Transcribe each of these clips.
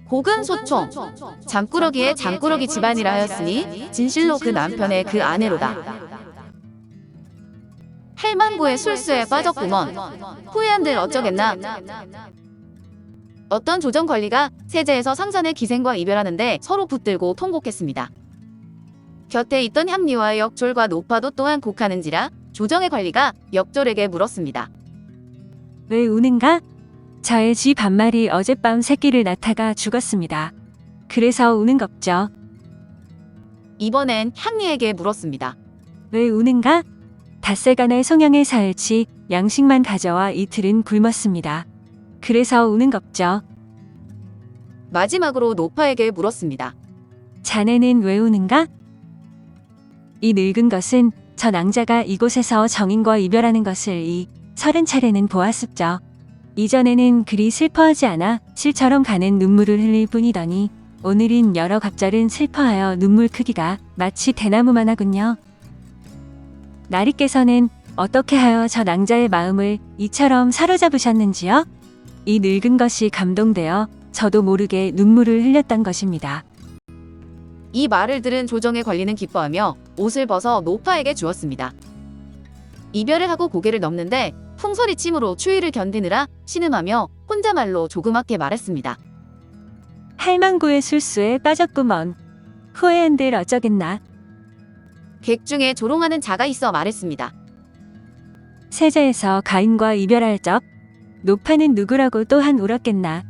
곡은 소총, 잠꾸러기의 잠꾸러기 집안이라 하였으니 진실로 그 남편의 그 아내로다. 할망구의 술수에 빠졌구먼. 후회한들 어쩌겠나. 어떤 조정관리가 세제에서 상산의 기생과 이별하는데 서로 붙들고 통곡했습니다. 곁에 있던 향리와 역졸과 노파도 또한 곡하는지라 조정의 관리가 역졸에게 물었습니다. 왜 우는가? 저의 쥐 반마리 어젯밤 새끼를 낳다가 죽었습니다. 그래서 우는 겁죠. 이번엔 향리에게 물었습니다. 왜 우는가? 닷새간의 송영의 사흘치 양식만 가져와 이틀은 굶었습니다. 그래서 우는 겁죠. 마지막으로 노파에게 물었습니다. 자네는 왜 우는가? 이 늙은 것은 저 낭자가 이곳에서 정인과 이별하는 것을 이 30차례는 보았습죠. 이전에는 그리 슬퍼하지 않아 실처럼 가는 눈물을 흘릴 뿐이더니 오늘은 여러 갑절은 슬퍼하여 눈물 크기가 마치 대나무만 하군요. 나리께서는 어떻게 하여 저 낭자의 마음을 이처럼 사로잡으셨는지요? 이 늙은 것이 감동되어 저도 모르게 눈물을 흘렸던 것입니다. 이 말을 들은 조정의 관리는 기뻐하며 옷을 벗어 노파에게 주었습니다. 이별을 하고 고개를 넘는데 풍소리침으로 추위를 견디느라 신음하며 혼자말로 조그맣게 말했습니다. 할망구의 술수에 빠졌구먼. 후회한들 어쩌겠나. 객 중에 조롱하는 자가 있어 말했습니다. 세자에서 가인과 이별할 적 노파는 누구라고 또한 울었겠나.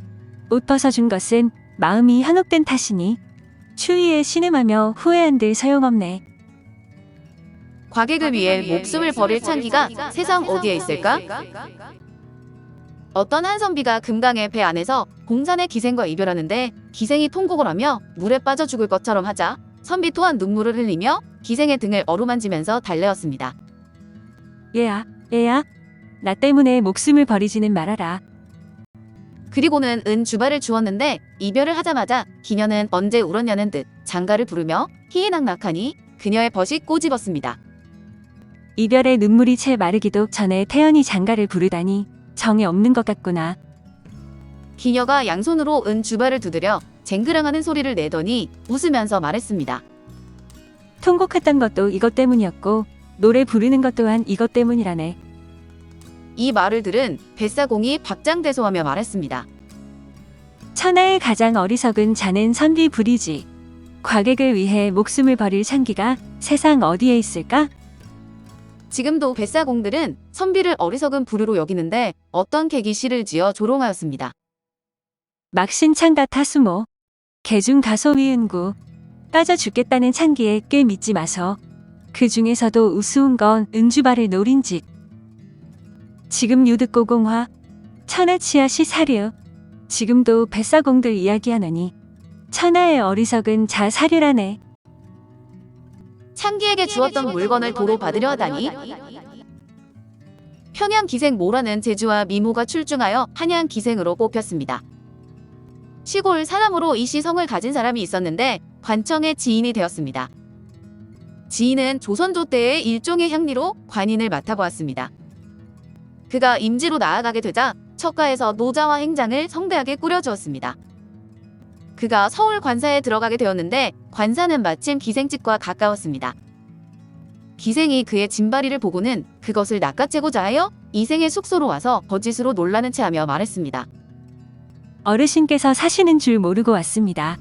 옷 벗어준 것은 마음이 현혹된 탓이니 추위에 신음하며 후회한들 소용없네. 과객을 위해 목숨을 버릴 창기가 세상 어디에 있을까? 어떤 한 선비가 금강의 배 안에서 공산의 기생과 이별하는데 기생이 통곡을 하며 물에 빠져 죽을 것처럼 하자 선비 또한 눈물을 흘리며 기생의 등을 어루만지면서 달래었습니다. 얘야, 나 때문에 목숨을 버리지는 말아라. 그리고는 은 주발을 주었는데 이별을 하자마자 기녀는 언제 울었냐는 듯 장가를 부르며 희희낙낙하니 그녀의 벗이 꼬집었습니다. 이별의 눈물이 채 마르기도 전에 태연이 장가를 부르다니 정이 없는 것 같구나. 기녀가 양손으로 은 주발을 두드려 쟁그랑하는 소리를 내더니 웃으면서 말했습니다. 통곡했던 것도 이것 때문이었고 노래 부르는 것 또한 이것 때문이라네. 이 말을 들은 뱃사공이 박장대소하며 말했습니다. 천하의 가장 어리석은 자는 선비 불이지. 과객을 위해 목숨을 버릴 창기가 세상 어디에 있을까? 지금도 뱃사공들은 선비를 어리석은 부류로 여기는데 어떤 객이 시를 지어 조롱하였습니다. 막신창가 타수모. 개중 가소 위은구. 빠져 죽겠다는 창기에 꽤 믿지 마서. 그 중에서도 우스운 건 은주발을 노린즉. 지금 유득고공화. 천하치하시 사류. 지금도 뱃사공들 이야기하느니 천하의 어리석은 자 사류라네. 창기에게 주었던 물건을 도로 받으려 하다니. 평양 기생 모라는 제주와 미모가 출중하여 한양 기생으로 뽑혔습니다. 시골 사람으로 이시성을 가진 사람이 있었는데 관청의 지인이 되었습니다. 지인은 조선조 때의 일종의 향리로 관인을 맡아보았습니다. 그가 임지로 나아가게 되자 척가에서 노자와 행장을 성대하게 꾸려주었습니다. 그가 서울 관사에 들어가게 되었는데 관사는 마침 기생집과 가까웠습니다. 기생이 그의 짐바리를 보고는 그것을 낚아채고자 하여 이생의 숙소로 와서 거짓으로 놀라는 체하며 말했습니다. 어르신께서 사시는 줄 모르고 왔습니다.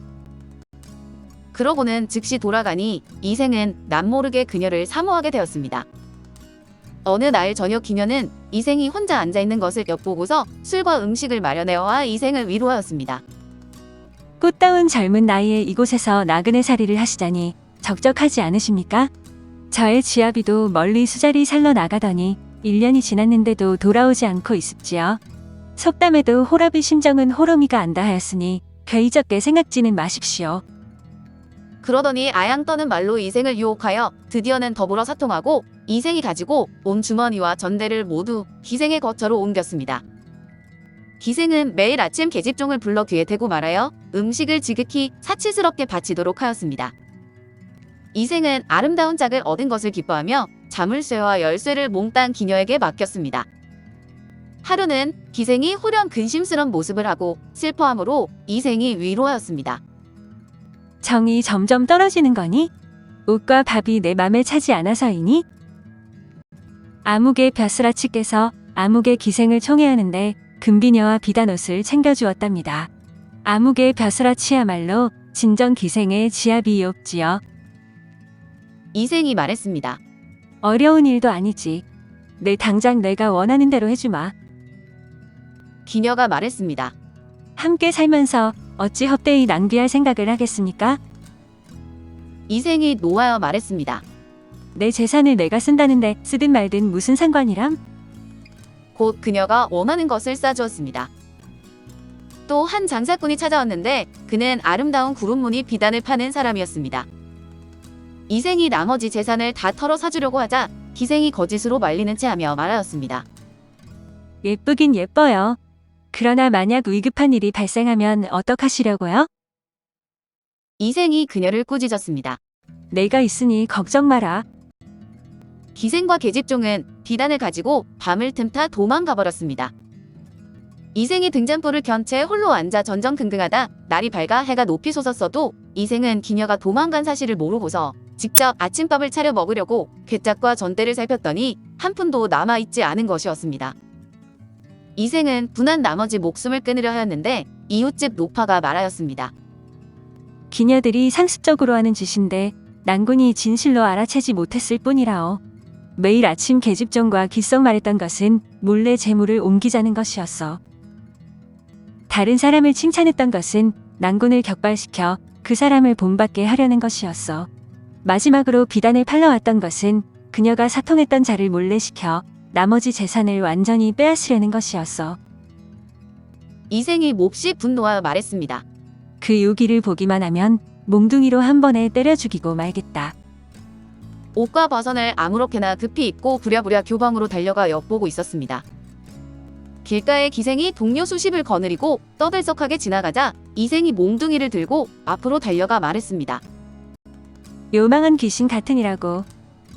그러고는 즉시 돌아가니 이생은 남모르게 그녀를 사모하게 되었습니다. 어느 날 저녁 기녀는 이생이 혼자 앉아있는 것을 엿보고서 술과 음식을 마련해와 이생을 위로하였습니다. 꽃다운 젊은 나이에 이곳에서 나그네 살이를 하시다니 적적하지 않으십니까? 저의 지아비도 멀리 수자리 살러 나가더니 1년이 지났는데도 돌아오지 않고 있습지요. 속담에도 호랍의 심정은 호러미가 안다 하였으니 괴이적게 생각지는 마십시오. 그러더니 아양 떠는 말로 이생을 유혹하여 드디어는 더불어 사통하고 이생이 가지고 온 주머니와 전대를 모두 기생의 거처로 옮겼습니다. 기생은 매일 아침 계집종을 불러 귀에 대고 말하여 음식을 지극히 사치스럽게 바치도록 하였습니다. 이생은 아름다운 짝을 얻은 것을 기뻐하며 자물쇠와 열쇠를 몽땅 기녀에게 맡겼습니다. 하루는 기생이 홀연 근심스런 모습을 하고 슬퍼함으로 이생이 위로하였습니다. 정이 점점 떨어지는 거니? 옷과 밥이 내 맘에 차지 않아서이니? 암흑의 벼슬아치께서 암흑의 기생을 총애하는데 금비녀와 비단옷을 챙겨주었답니다. 암흑의 벼슬아치야말로 진정 기생의 지압이옵지요. 이생이 말했습니다. 어려운 일도 아니지. 당장 내가 원하는 대로 해주마. 기녀가 말했습니다. 함께 살면서 어찌 헛되이 낭비할 생각을 하겠습니까? 이생이 노하여 말했습니다. 내 재산을 내가 쓴다는데 쓰든 말든 무슨 상관이람? 곧 그녀가 원하는 것을 싸주었습니다. 또 한 장사꾼이 찾아왔는데 그는 아름다운 구름무늬 비단을 파는 사람이었습니다. 이생이 나머지 재산을 다 털어 사주려고 하자 기생이 거짓으로 말리는 채 하며 말하였습니다. 예쁘긴 예뻐요. 그러나 만약 위급한 일이 발생하면 어떡하시려고요? 이생이 그녀를 꾸짖었습니다. 내가 있으니 걱정 마라. 기생과 계집종은 비단을 가지고 밤을 틈타 도망가 버렸습니다. 이생이 등잔불을 켠 채 홀로 앉아 전전긍긍하다 날이 밝아 해가 높이 솟았어도 이생은 기녀가 도망간 사실을 모르고서 직접 아침밥을 차려 먹으려고 괴짝과 전대를 살폈더니 한 푼도 남아있지 않은 것이었습니다. 이생은 분한 나머지 목숨을 끊으려 하였는데 이웃집 노파가 말하였습니다. 기녀들이 상습적으로 하는 짓인데 난군이 진실로 알아채지 못했을 뿐이라오. 매일 아침 계집종과 기썩 말했던 것은 몰래 재물을 옮기자는 것이었어. 다른 사람을 칭찬했던 것은 난군을 격발시켜 그 사람을 본받게 하려는 것이었어. 마지막으로 비단을 팔러왔던 것은 그녀가 사통했던 자를 몰래 시켜 나머지 재산을 완전히 빼앗으려는 것이었어. 이생이 몹시 분노하여 말했습니다. 그 요기를 보기만 하면 몽둥이로 한 번에 때려 죽이고 말겠다. 옷과 버선을 아무렇게나 급히 입고 부랴부랴 교방으로 달려가 엿보고 있었습니다. 길가에 기생이 동료 수십을 거느리고 떠들썩하게 지나가자 이생이 몽둥이를 들고 앞으로 달려가 말했습니다. 요망한 귀신 같으니라고.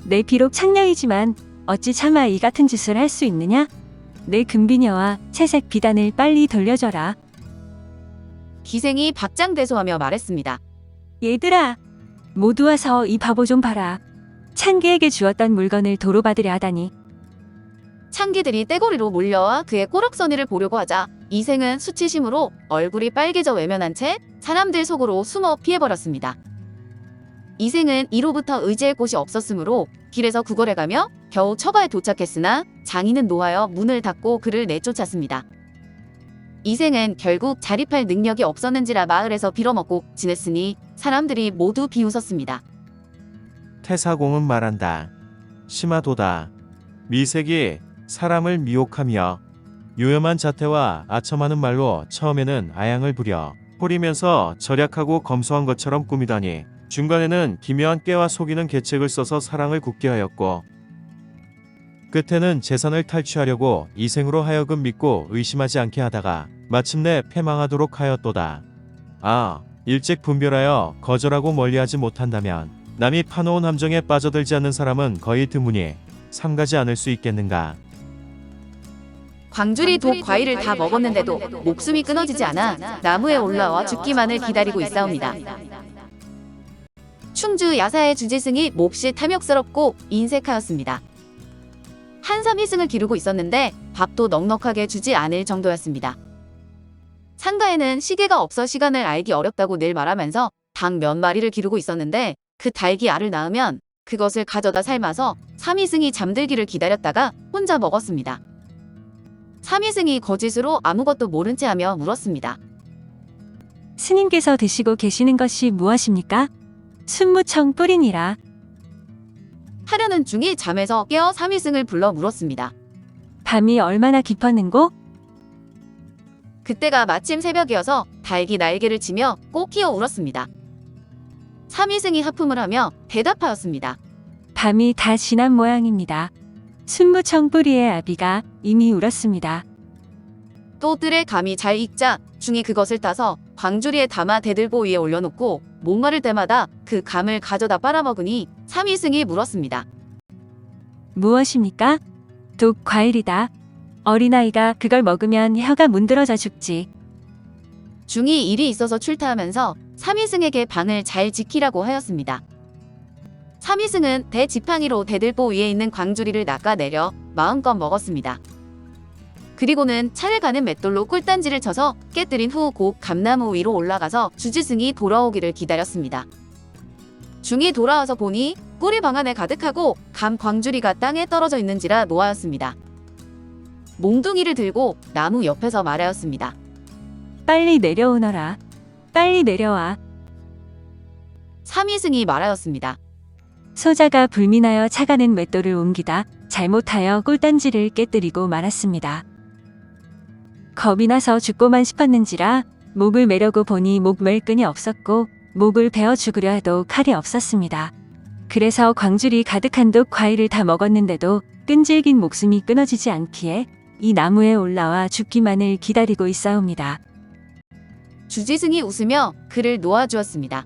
내 비록 창녀이지만 어찌 차마 이 같은 짓을 할 수 있느냐? 내 금비녀와 채색 비단을 빨리 돌려줘라. 기생이 박장대소하며 말했습니다. 얘들아, 모두 와서 이 바보 좀 봐라. 창기에게 주었던 물건을 도로 받으려 하다니. 창기들이 떼거리로 몰려와 그의 꼬락서니를 보려고 하자 이생은 수치심으로 얼굴이 빨개져 외면한 채 사람들 속으로 숨어 피해버렸습니다. 이생은 이로부터 의지할 곳이 없었으므로 길에서 구걸해가며 겨우 처가에 도착했으나 장인은 노하여 문을 닫고 그를 내쫓았습니다. 이생은 결국 자립할 능력이 없었는지라 마을에서 빌어먹고 지냈으니 사람들이 모두 비웃었습니다. 태사공은 말한다. 심하도다. 미색이 사람을 미혹하며 요염한 자태와 아첨하는 말로 처음에는 아양을 부려 호리면서 절약하고 검소한 것처럼 꾸미다니 중간에는 기묘한 깨와 속이는 계책을 써서 사랑을 굳게 하였고 끝에는 재산을 탈취하려고 이생으로 하여금 믿고 의심하지 않게 하다가 마침내 패망하도록 하였도다. 아, 일찍 분별하여 거절하고 멀리하지 못한다면 남이 파놓은 함정에 빠져들지 않는 사람은 거의 드무니 삼가지 않을 수 있겠는가. 광줄이 독 과일을 다 먹었는데도 목숨이 끊어지지 않아 나무에 올라와 죽기만을 기다리고 있사옵니다. 충주 야사의 주지승이 몹시 탐욕스럽고 인색하였습니다. 한삼 희승을 기르고 있었는데 밥도 넉넉하게 주지 않을 정도였습니다. 상가에는 시계가 없어 시간을 알기 어렵다고 늘 말하면서 닭 몇 마리를 기르고 있었는데 그 닭이 알을 낳으면 그것을 가져다 삶아서 삼희승이 잠들기를 기다렸다가 혼자 먹었습니다. 삼희승이 거짓으로 아무것도 모른 채 하며 물었습니다. 스님께서 드시고 계시는 것이 무엇입니까? 순무청 뿌리니라. 하려는 중이 잠에서 깨어 삼희승을 불러 물었습니다. 밤이 얼마나 깊었는고? 그때가 마침 새벽이어서 닭이 날개를 치며 꼬끼어 울었습니다. 삼희승이 하품을 하며 대답하였습니다. 밤이 다 지난 모양입니다. 순무청 뿌리의 아비가 이미 울었습니다. 또 뜰에 감이 잘 익자 중이 그것을 따서 광주리에 담아 대들보 위에 올려놓고 목마를 때마다 그 감을 가져다 빨아먹으니 삼희승이 물었습니다. 무엇입니까? 독 과일이다. 어린아이가 그걸 먹으면 혀가 문드러져 죽지. 중이 일이 있어서 출타하면서 삼위승에게 방을 잘 지키라고 하였습니다. 삼위승은 대지팡이로 대들보 위에 있는 광주리를 낚아내려 마음껏 먹었습니다. 그리고는 차를 가는 맷돌로 꿀단지를 쳐서 깨뜨린 후 곧 감나무 위로 올라가서 주지승이 돌아오기를 기다렸습니다. 중이 돌아와서 보니 꿀이 방 안에 가득하고 감 광주리가 땅에 떨어져 있는지라 노하였습니다. 몽둥이를 들고 나무 옆에서 말하였습니다. 빨리 내려오너라. 빨리 내려와. 삼위승이 말하였습니다. 소자가 불민하여 차가는 맷돌을 옮기다 잘못하여 꿀단지를 깨뜨리고 말았습니다. 겁이 나서 죽고만 싶었는지라 목을 매려고 보니 목 맬 끈이 없었고 목을 베어 죽으려 해도 칼이 없었습니다. 그래서 광줄이 가득한 독 과일을 다 먹었는데도 끈질긴 목숨이 끊어지지 않기에 이 나무에 올라와 죽기만을 기다리고 있사옵니다. 주지승이 웃으며 그를 놓아주었습니다.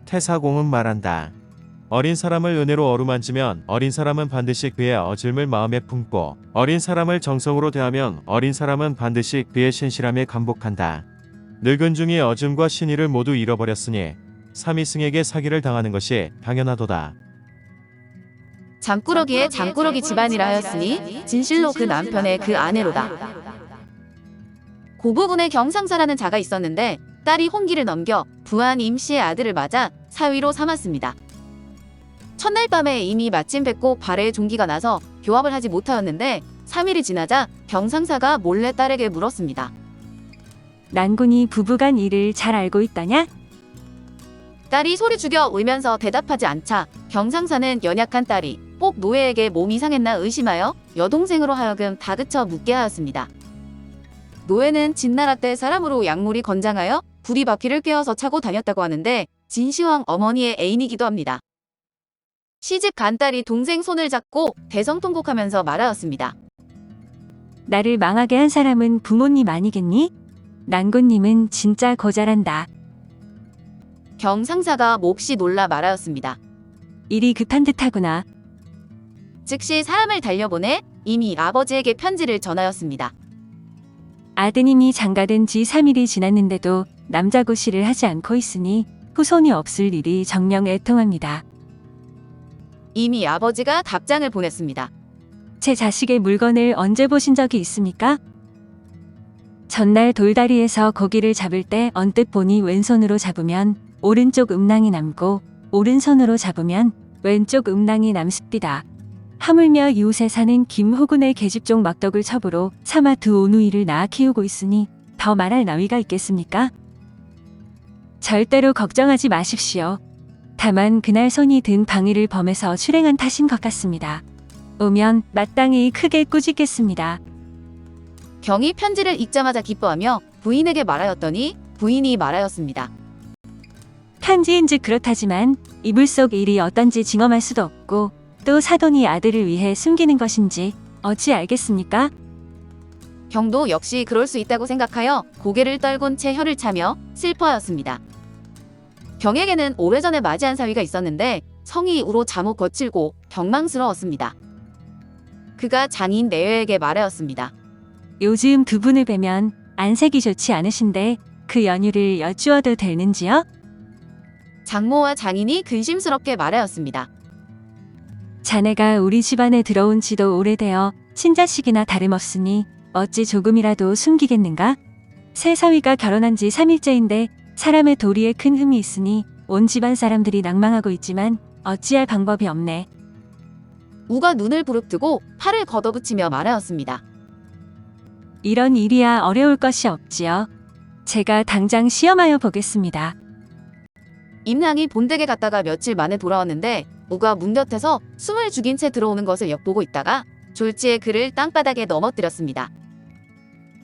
태사공은 말한다. 어린 사람을 은혜로 어루만지면 어린 사람은 반드시 그의 어질물 마음에 품고 어린 사람을 정성으로 대하면 어린 사람은 반드시 그의 신실함에 감복한다. 늙은 중이 어즘과 신의를 모두 잃어버렸으니 삼위승에게 사기를 당하는 것이 당연하도다. 잠꾸러기의 잠꾸러기 집안이라 하였으니 진실로 그 남편의 그 아내로다. 고부군의 경상사라는 자가 있었는데 딸이 혼기를 넘겨 부한 임씨의 아들을 맞아 사위로 삼았습니다. 첫날 밤에 이미 마침 뱉고 발에 종기가 나서 교합을 하지 못하였는데 3일이 지나자 경상사가 몰래 딸에게 물었습니다. 난군이 부부간 일을 잘 알고 있다냐? 딸이 소리 죽여 울면서 대답하지 않자 경상사는 연약한 딸이 꼭 노예에게 몸이 상했나 의심하여 여동생으로 하여금 다그쳐 묻게 하였습니다. 노예는 진나라 때 사람으로 약물이 건장하여 부리바퀴를 꿰어서 차고 다녔다고 하는데 진시황 어머니의 애인이기도 합니다. 시집 간 딸이 동생 손을 잡고 대성통곡하면서 말하였습니다. 나를 망하게 한 사람은 부모님 아니겠니? 난군님은 진짜 고잘한다. 경상사가 몹시 놀라 말하였습니다. 일이 급한 듯하구나. 즉시 사람을 달려보내 이미 아버지에게 편지를 전하였습니다. 아드님이 장가된 지 3일이 지났는데도 남자고시를 하지 않고 있으니 후손이 없을 일이 정녕 애통합니다. 이미 아버지가 답장을 보냈습니다. 제 자식의 물건을 언제 보신 적이 있습니까? 전날 돌다리에서 고기를 잡을 때 언뜻 보니 왼손으로 잡으면 오른쪽 음낭이 남고 오른손으로 잡으면 왼쪽 음낭이 남습니다. 하물며 이웃에 사는 김호군의 계집종 막덕을 첩으로 차마 두 오누이를 낳아 키우고 있으니 더 말할 나위가 있겠습니까? 절대로 걱정하지 마십시오. 다만 그날 손이 든 방위를 범해서 출행한 탓인 것 같습니다. 오면 마땅히 크게 꾸짖겠습니다. 경이 편지를 읽자마자 기뻐하며 부인에게 말하였더니 부인이 말하였습니다. 편지인즉 그렇다지만 이불 속 일이 어떤지 징험할 수도 없고 또 사돈이 아들을 위해 숨기는 것인지 어찌 알겠습니까? 경도 역시 그럴 수 있다고 생각하여 고개를 떨군 채 혀를 차며 슬퍼하였습니다. 경에게는 오래전에 맞이한 사위가 있었는데 성이 우로 잠옷 거칠고 경망스러웠습니다. 그가 장인 내외에게 말하였습니다. 요즘 두 분을 뵈면 안색이 좋지 않으신데 그 연유를 여쭈어도 되는지요? 장모와 장인이 근심스럽게 말하였습니다. 자네가 우리 집안에 들어온 지도 오래되어 친자식이나 다름없으니 어찌 조금이라도 숨기겠는가? 새 사위가 결혼한 지 3일째인데 사람의 도리에 큰 흠이 있으니 온 집안 사람들이 낭망하고 있지만 어찌할 방법이 없네. 우가 눈을 부릅뜨고 팔을 걷어붙이며 말하였습니다. 이런 일이야 어려울 것이 없지요. 제가 당장 시험하여 보겠습니다. 임낭이 본댁에 갔다가 며칠 만에 돌아왔는데 우가 문 곁에서 숨을 죽인 채 들어오는 것을 엿보고 있다가 졸지에 그를 땅바닥에 넘어뜨렸습니다.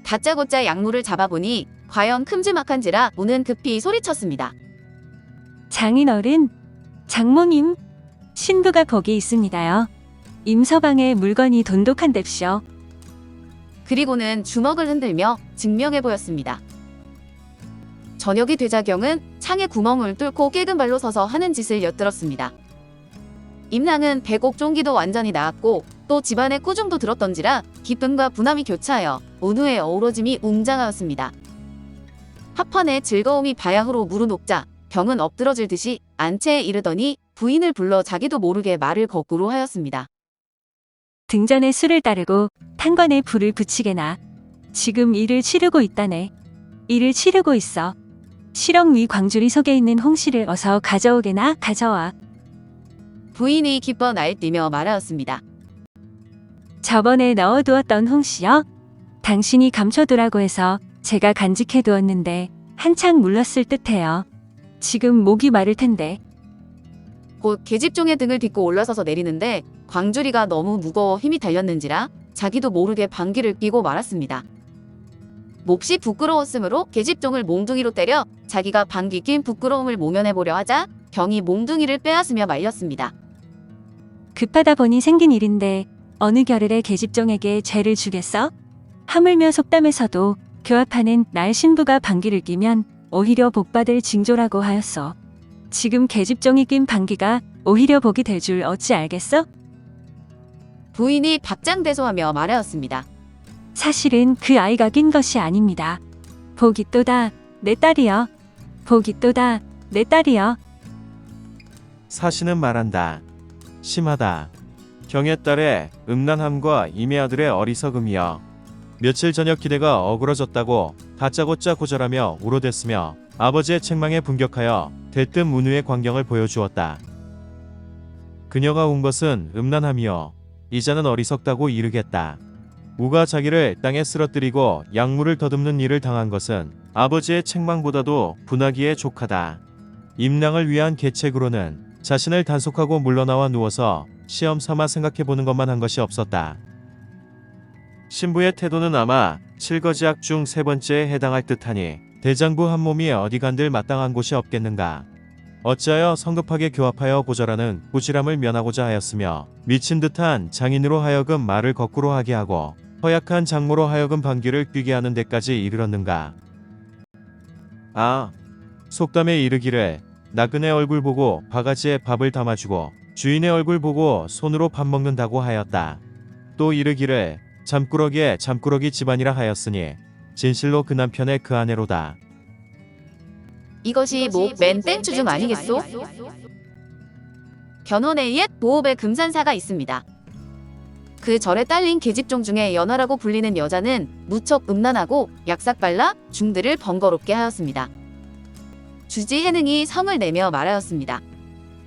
다짜고짜 약물을 잡아보니 과연 큼지막한지라 우는 급히 소리쳤습니다. 장인어른, 장모님, 신부가 거기 있습니다요. 임서방의 물건이 돈독한뎁시오. 그리고는 주먹을 흔들며 증명해 보였습니다. 저녁이 되자 경은 창에 구멍을 뚫고 깨근 발로 서서 하는 짓을 엿들었습니다. 임랑은 배곡 종기도 완전히 나았고 또 집안에 꾸중도 들었던지라 기쁨과 분함이 교차하여 온후의 어우러짐이 웅장하였습니다. 합판의 즐거움이 바양으로 무르녹자 병은 엎드러질 듯이 안채에 이르더니 부인을 불러 자기도 모르게 말을 거꾸로 하였습니다. 등전에 술을 따르고 탄관에 불을 붙이게나. 지금 일을 치르고 있다네. 일을 치르고 있어. 실ong 위 광주리 속에 있는 홍시를 어서 가져오게나. 가져와. 부인이 기뻐 날뛰며 말하였습니다. 저번에 넣어두었던 홍시요? 당신이 감춰두라고 해서 제가 간직해 두었는데 한창 물렀을 듯해요. 지금 목이 마를 텐데. 곧 계집종의 등을 딛고 올라서서 내리는데 광주리가 너무 무거워 힘이 달렸는지라 자기도 모르게 방귀를 뀌고 말았습니다. 몹시 부끄러웠으므로 계집종을 몽둥이로 때려 자기가 방귀 낀 부끄러움을 모면해보려 하자 병이 몽둥이를 빼앗으며 말렸습니다. 급하다 보니 생긴 일인데 어느 겨를에 계집종에게 죄를 주겠어? 하물며 속담에서도 교합하는 날 신부가 방귀를 뀌면 오히려 복받을 징조라고 하였어. 지금 계집종이 낀 방귀가 오히려 복이 될 줄 어찌 알겠어? 부인이 박장대소하며 말하였습니다. 사실은 그 아이가 낀 것이 아닙니다. 복이 또다 내 딸이여. 복이 또다 내 딸이여. 사신은 말한다. 심하다. 경의 딸의 음란함과 임의 아들의 어리석음이여. 며칠 저녁 기대가 어그러졌다고 다짜고짜 고절하며 울어댔으며 아버지의 책망에 분격하여 대뜸 문우의 광경을 보여주었다. 그녀가 운 것은 음란함이여 이자는 어리석다고 이르겠다. 우가 자기를 땅에 쓰러뜨리고 약물을 더듬는 일을 당한 것은 아버지의 책망보다도 분하기에 족하다. 임랑을 위한 계책으로는 자신을 단속하고 물러나와 누워서 시험 삼아 생각해보는 것만 한 것이 없었다. 신부의 태도는 아마 칠거지악 중 세 번째에 해당할 듯하니 대장부 한 몸이 어디 간들 마땅한 곳이 없겠는가. 어찌하여 성급하게 교합하여 고절하는 꾸지람을 면하고자 하였으며 미친 듯한 장인으로 하여금 말을 거꾸로 하게 하고 허약한 장모로 하여금 방귀를 뀌게 하는 데까지 이르렀는가. 아, 속담에 이르기를 나그네 얼굴 보고 바가지에 밥을 담아주고 주인의 얼굴 보고 손으로 밥 먹는다고 하였다. 또 이르기를 잠꾸러기에 잠꾸러기 집안이라 하였으니 진실로 그 남편의 그 아내로다. 이것이 맨 땡추 중 아니겠소? 견훤의 옛 보업의 금산사가 있습니다. 그 절에 딸린 계집종 중에 연하라고 불리는 여자는 무척 음란하고 약삭발라 중들을 번거롭게 하였습니다. 주지 해능이 성을 내며 말하였습니다.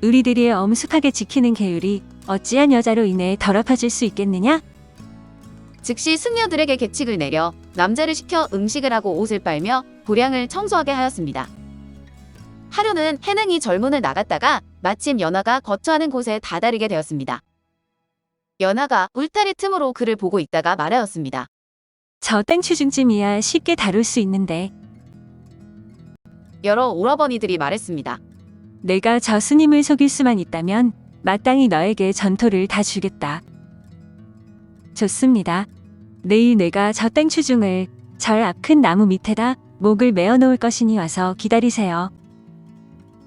우리들이 엄숙하게 지키는 계율이 어찌한 여자로 인해 더럽혀질 수 있겠느냐? 즉시 승려들에게 계칙을 내려 남자를 시켜 음식을 하고 옷을 빨며 보량을 청소하게 하였습니다. 하루는 해능이 절문을 나갔다가 마침 연하가 거처하는 곳에 다다르게 되었습니다. 연하가 울타리 틈으로 그를 보고 있다가 말하였습니다. 저 땡추중쯤이야 쉽게 다룰 수 있는데. 여러 오라버니들이 말했습니다. 내가 저 스님을 속일 수만 있다면 마땅히 너에게 전토를 다 주겠다. 좋습니다. 내일 내가 저 땡추중을 절 앞 큰 나무 밑에다 목을 메어 놓을 것이니 와서 기다리세요.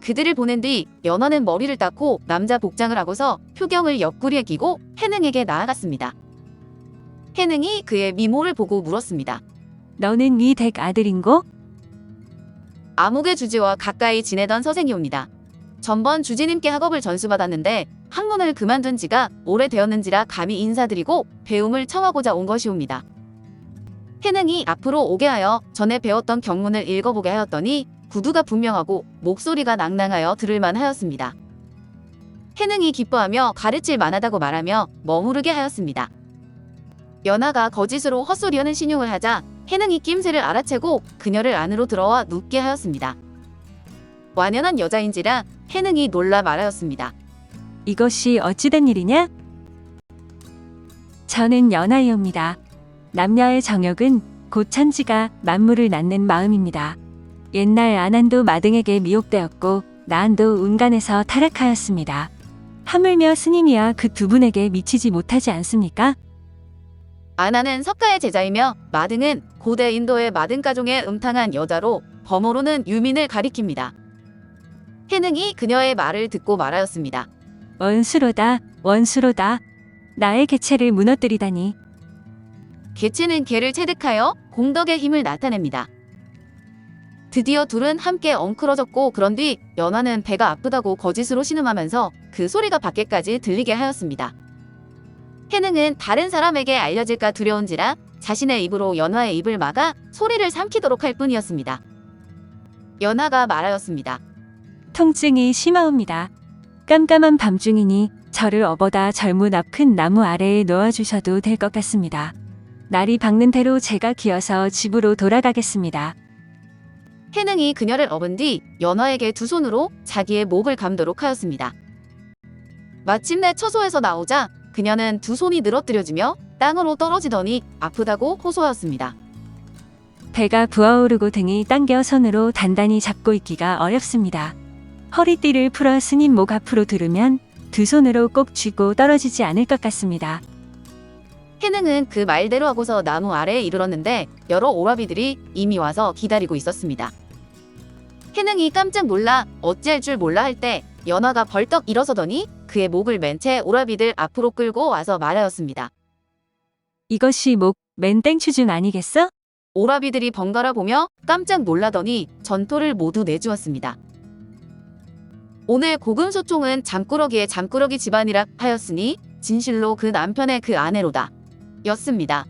그들을 보낸 뒤 연하는 머리를 닦고 남자 복장을 하고서 표경을 옆구리에 끼고 해능에게 나아갔습니다. 해능이 그의 미모를 보고 물었습니다. 너는 위 댁 아들인고? 암흑의 주지와 가까이 지내던 서생이옵니다. 전번 주지님께 학업을 전수받았는데 학문을 그만둔 지가 오래되었는지라 감히 인사드리고 배움을 청하고자 온 것이옵니다. 해능이 앞으로 오게 하여 전에 배웠던 경문을 읽어보게 하였더니 구두가 분명하고 목소리가 낭낭하여 들을만 하였습니다. 해능이 기뻐하며 가르칠 만하다고 말하며 머무르게 하였습니다. 연하가 거짓으로 헛소리하는 신용을 하자 해능이 낌새를 알아채고 그녀를 안으로 들어와 눕게 하였습니다. 완연한 여자인지라 해능이 놀라 말하였습니다. 이것이 어찌된 일이냐? 저는 연하이옵니다. 남녀의 정욕은 곧 천지가 만물을 낳는 마음입니다. 옛날 아난도 마등에게 미혹되었고 나한도 운간에서 타락하였습니다. 하물며 스님이야 그 두 분에게 미치지 못하지 않습니까? 아나는 석가의 제자이며 마등은 고대 인도의 마등가종의 음탕한 여자로 범어로는 유민을 가리킵니다. 해능이 그녀의 말을 듣고 말하였습니다. 원수로다, 원수로다. 나의 개체를 무너뜨리다니. 개체는 개를 체득하여 공덕의 힘을 나타냅니다. 드디어 둘은 함께 엉클어졌고 그런 뒤 연화는 배가 아프다고 거짓으로 신음하면서 그 소리가 밖에까지 들리게 하였습니다. 해능은 다른 사람에게 알려질까 두려운지라 자신의 입으로 연화의 입을 막아 소리를 삼키도록 할 뿐이었습니다. 연화가 말하였습니다. 통증이 심하옵니다. 깜깜한 밤중이니 저를 업어다 젊은 앞 큰 나무 아래에 놓아주셔도 될 것 같습니다. 날이 밝는 대로 제가 기어서 집으로 돌아가겠습니다. 해능이 그녀를 업은 뒤 연화에게 두 손으로 자기의 목을 감도록 하였습니다. 마침내 처소에서 나오자 그녀는 두 손이 늘어뜨려지며 땅으로 떨어지더니 아프다고 호소하였습니다. 배가 부어오르고 등이 당겨 손으로 단단히 잡고 있기가 어렵습니다. 허리띠를 풀어 스님 목 앞으로 두르면 두 손으로 꼭 쥐고 떨어지지 않을 것 같습니다. 해능은 그 말대로 하고서 나무 아래에 이르렀는데 여러 오라비들이 이미 와서 기다리고 있었습니다. 해능이 깜짝 놀라 어찌할 줄 몰라 할 때 연화가 벌떡 일어서더니 그의 목을 맨 채 오라비들 앞으로 끌고 와서 말하였습니다. 이것이 목 맨 땡추중 아니겠어? 오라비들이 번갈아 보며 깜짝 놀라더니 전토를 모두 내주었습니다. 오늘 고금소총은 잠꾸러기의 잠꾸러기 집안이라 하였으니 진실로 그 남편의 그 아내로다 였습니다.